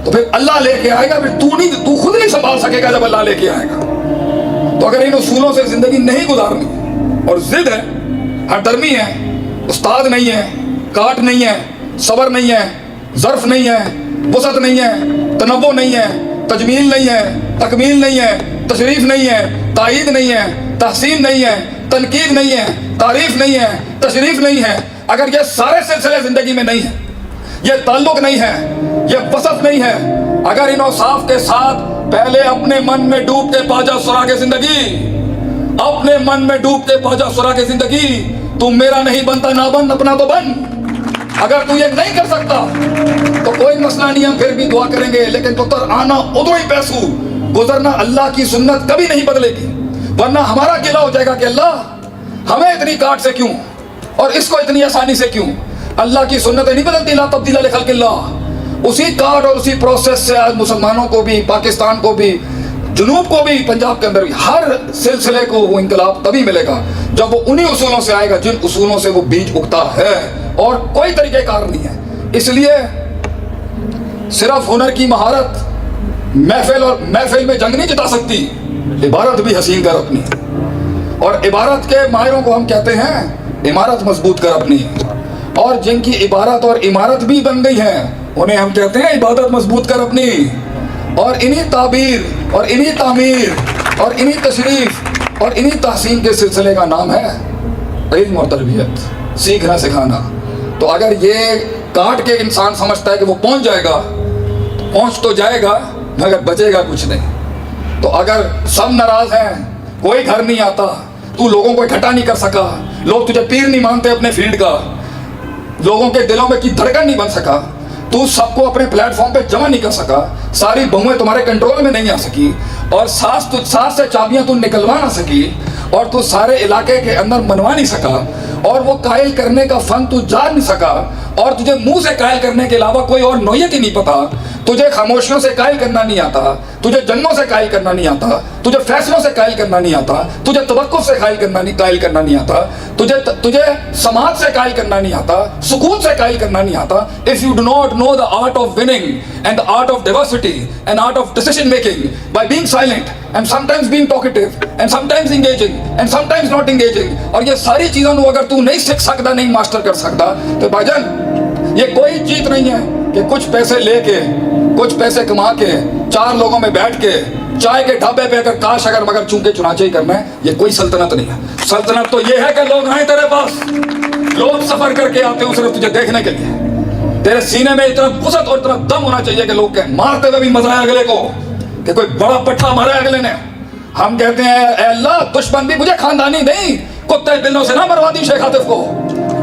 تو پھر اللہ لے کے آئے گا. پھر تو خود نہیں سنبھال سکے گا جب اللہ لے کے آئے گا. تو اگر ان اصولوں سے زندگی نہیں گزارنی اور ضد ہے، ہر درمی ہے، استاد نہیں ہے، کاٹ نہیں ہے، صبر نہیں ہے، ظرف نہیں ہے، وسعت نہیں ہے، تنوع نہیں ہے، تجمیل نہیں ہے، تکمیل نہیں ہے، تشریف نہیں ہے، تائید نہیں ہے، تحسین نہیں ہے، تنقید نہیں ہے، تعریف نہیں ہے، تشریف نہیں ہے، اگر یہ سارے سلسلے زندگی میں نہیں ہیں، یہ تعلق نہیں ہے، یہ وسعت نہیں ہے، اگر ان اوصاف کے ساتھ پہلے اپنے من میں ڈوب کے پاجا سراغ زندگی، اپنے من میں ڈوب کے پاجا سراغ زندگی، تو میرا نہیں بنتا نہ بن، اپنا تو بن. اگر تو یہ نہیں کر سکتا تو کوئی مسئلہ نہیں، ہم پھر بھی دعا کریں گے، لیکن تو تر آنا ادو ہی پیسو، گزرنا اللہ کی سنت کبھی نہیں بدلے گی. ورنہ ہمارا گلہ ہو جائے گا کہ اللہ ہمیں اتنی کاٹ سے کیوں اور اس کو اتنی آسانی سے کیوں. اللہ کی سنتیں نہیں بدلتی، لا تبدیل لخلق اللہ. اسی کاٹ اور اسی پروسیس سے آج مسلمانوں کو بھی، پاکستان کو بھی، جنوب کو بھی، پنجاب کے اندر بھی، ہر سلسلے کو وہ انقلاب تبھی ملے گا جب وہ انہی اصولوں سے آئے گا جن اصولوں سے وہ بیج اگتا ہے، اور کوئی طریقہ کار نہیں ہے. اس لیے صرف ہنر کی مہارت محفل میں جنگ نہیں جتا سکتی، عبارت بھی حسین کر اپنی، اور عبارت کے ماہروں کو ہم کہتے ہیں عمارت مضبوط کر اپنی، اور جن کی عبارت اور عمارت بھی بن گئی ہیں انہیں ہم کہتے ہیں عبادت مضبوط کر اپنی. اور انہی تعبیر اور انہی تعمیر اور انہی تشریف اور انہی تحسین کے سلسلے کا نام ہے علم اور تربیت، سیکھنا سکھانا. تو اگر یہ کاٹ کے انسان سمجھتا ہے کہ وہ پہنچ جائے گا، پہنچ تو جائے گا مگر بچے گا کچھ نہیں. تو اگر سب ناراض ہیں، کوئی گھر نہیں آتا، تو لوگوں کو اکٹھا نہیں کر سکا، لوگ تجھے پیر نہیں مانتے اپنے فیلڈ کا، لوگوں کے دلوں میں کی دھڑکن نہیں بن سکا، تو سب کو اپنے پلیٹ فارم پہ جمع نہیں کر سکا، ساری بہویں تمہارے کنٹرول میں نہیں آ سکی، اور ساس سے چابیاں تو نکلوا نہ سکی، اور تو سارے علاقے کے اندر منوا نہیں سکا، اور وہ قائل کرنے کا فن تو جان نہیں سکا، اور تجھے منہ سے قائل کرنے کے علاوہ کوئی اور نوعیت ہی نہیں پتا، تجھے خاموشیوں سے قائل کرنا نہیں آتا، تجھے جنموں سے قائل کرنا نہیں آتا، تجھے فیصلوں سے قائل کرنا نہیں آتا، تجھے توقف سے قائل کرنا نہیں آتا، تجھے سماعت سے قائل کرنا نہیں آتا، سکوت سے قائل کرنا نہیں آتا. If you do not know the art of winning and the art of diversity and art of decision making by being silent and sometimes being talkative and sometimes engaging and sometimes not engaging, اور یہ ساری چیزوں کو اگر تو نہیں سیکھ سکتا، نہیں ماسٹر کر سکتا، تو بھائی جان یہ کوئی چیز نہیں ہے کہ کچھ پیسے لے کے، کچھ پیسے کما کے، چار لوگوں میں بیٹھ کے چائے کے ڈھابے پہ اگر کاش اگر مگر چونکے چنانچہ ہی کرنا ہے، یہ کوئی سلطنت نہیں ہے. سلطنت تو یہ ہے کہ لوگ آئیں تیرے پاس، لوگ سفر کر کے آتے ہیں صرف تجھے دیکھنے کے لیے، تیرے سینے میں اتنا وسعت اور اتنا دم ہونا چاہیے کہ لوگ کہیں مارتے ہوئے بھی مزہ آئے اگلے کو، کہ کوئی بڑا پٹھا مارا اگلے نے. ہم کہتے ہیں اے اللہ دشمن بھی مجھے خاندانی نہیں، کتے بلوں سے نہ مروا دی شیخ عاطف کو،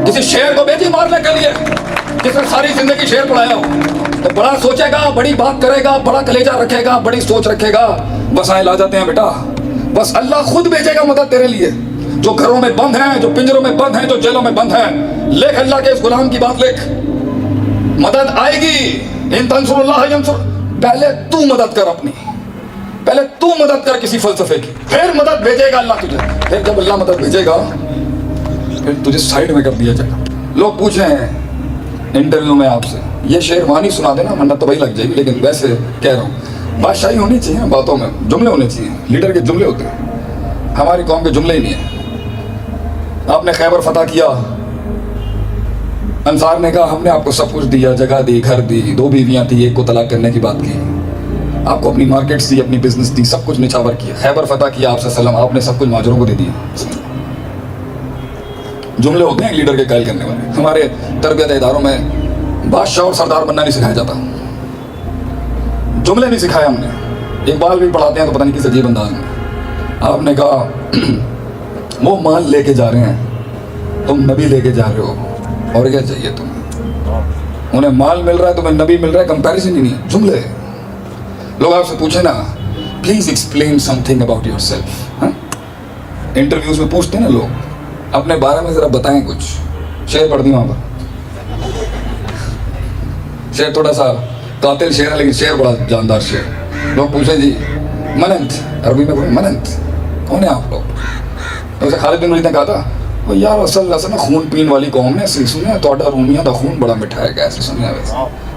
کسی شیر کو بیٹی مارنے کے لیے جس نے ساری زندگی شیر پڑھایا ہو. تو بڑا سوچے گا، بڑی بات کرے گا، بڑا کلیجہ رکھے گا، بڑی سوچ رکھے گا، بس آئے لا جاتے ہیں بیٹا. بس اللہ خود بھیجے گا مدد تیرے لیے. جو گھروں میں بند ہیں، جو پنجروں میں بند ہیں، جو جیلوں میں بند ہیں، لکھ اللہ کے اس غلام کی بات لکھ، مدد آئے گی. ان تنصر اللہ ینصر. پہلے تو مدد کر اپنی، پہلے تو مدد کر کسی فلسفے کی، پھر مدد بھیجے گا اللہ تجھے. پھر جب اللہ مدد بھیجے گا پھر تجھے سائڈ میں کر دیا جائے گا. لوگ پوچھ رہے ہیں انٹرویو میں آپ سے، یہ شعر وہانی سنا دینا منت تو وہی لگ جائے گی، لیکن ویسے کہہ رہا ہوں بادشاہی ہونی چاہیے، باتوں میں جملے ہونے چاہیے، لیڈر کے جملے ہوتے ہیں. ہماری قوم کے جملے ہی نہیں ہیں. آپ نے خیبر فتح کیا، انصار نے کہا ہم نے آپ کو سب کچھ دیا، جگہ دی، گھر دی، 2 بیویاں تھی، ایک کو طلاق کرنے کی بات کی، آپ کو اپنی مارکیٹس دی، اپنی بزنس دی، سب کچھ نچھاور کیا. خیبر فتح کیا آپ سے سلام، آپ نے سب کچھ مہاجروں کو دے دیا. جملے ہوتے ہیں لیڈر کے قائل کرنے والے. ہمارے تربیت اداروں میں بادشاہ اور سردار بننا نہیں سکھایا جاتا، جملے نہیں سکھائے ہم نے. اقبال بھی پڑھاتے ہیں تو پتہ نہیں کس عجیب انداز میں. آپ نے کہا وہ مال لے کے جا رہے ہیں، تم نبی لے کے جا رہے ہو، اور کیا چاہیے تمہیں؟ انہیں مال مل رہا ہے، تمہیں نبی مل رہا ہے، کمپیریزن ہی نہیں، جملے. لوگ آپ سے پوچھیں نا please explain some thing about your self. Interviews میں پوچھتے ہیں نا لوگ اپنے بارے میں ذرا بتائیں کچھ. شعر پڑھ دی وہاں پر، شعر تھوڑا سا قاتل شعر ہے لیکن شعر بڑا جاندار شعر. لوگ پوچھیں جی مننت، عربی میں بولے مننت، کون ہیں آپ لوگ؟ اسے خالد بن ولید نے کہا تھا وہ یار اصل نا خون پین والی قوم نے سنے تو رومیاں دا خون بڑا مٹھا ہے، کیسے سنے ویسے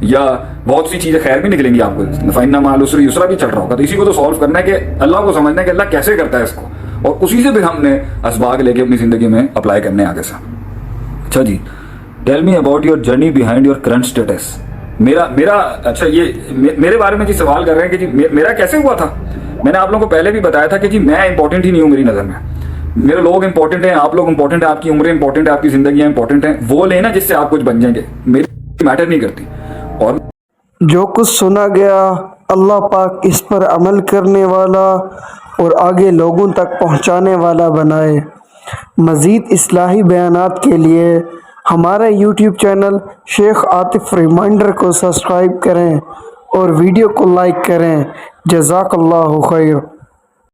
یا بہت سی چیزیں خیر بھی نکلیں گی آپ کو، فَإِنَّ مَعَ الْعُسْرِ یسرا بھی چل رہا ہوگا، تو اسی کو تو سالو کرنا ہے کہ اللہ کو سمجھنا ہے کہ اللہ کیسے کرتا ہے اس کو، اور اسی سے پھر ہم نے اسباق لے کے اپنی زندگی میں اپلائی کرنے آگے سے۔ اچھا جی، tell me about your journey behind your current status. میرا اچھا یہ میرے بارے میں جی سوال کر رہے ہیں کہ جی میرا کیسے ہوا تھا۔ میں نے آپ لوگوں کو پہلے بھی بتایا تھا کہ جی میں امپورٹنٹ ہی نہیں ہوں میری نظر میں، میرے لوگ امپورٹنٹ ہیں، آپ لوگ امپورٹنٹ ہیں، آپ کی عمریں امپورٹنٹ ہیں، آپ کی زندگیاں امپورٹنٹ ہیں، وہ لینا جس سے آپ کچھ بن جائیں گے، میری میٹر نہیں کرتی۔ اور جو کچھ سنا گیا اللہ پاک اس پر عمل کرنے والا اور آگے لوگوں تک پہنچانے والا بنائے۔ مزید اصلاحی بیانات کے لیے ہمارے یوٹیوب چینل شیخ عاطف ریمائنڈر کو سبسکرائب کریں اور ویڈیو کو لائک کریں۔ جزاک اللہ خیر۔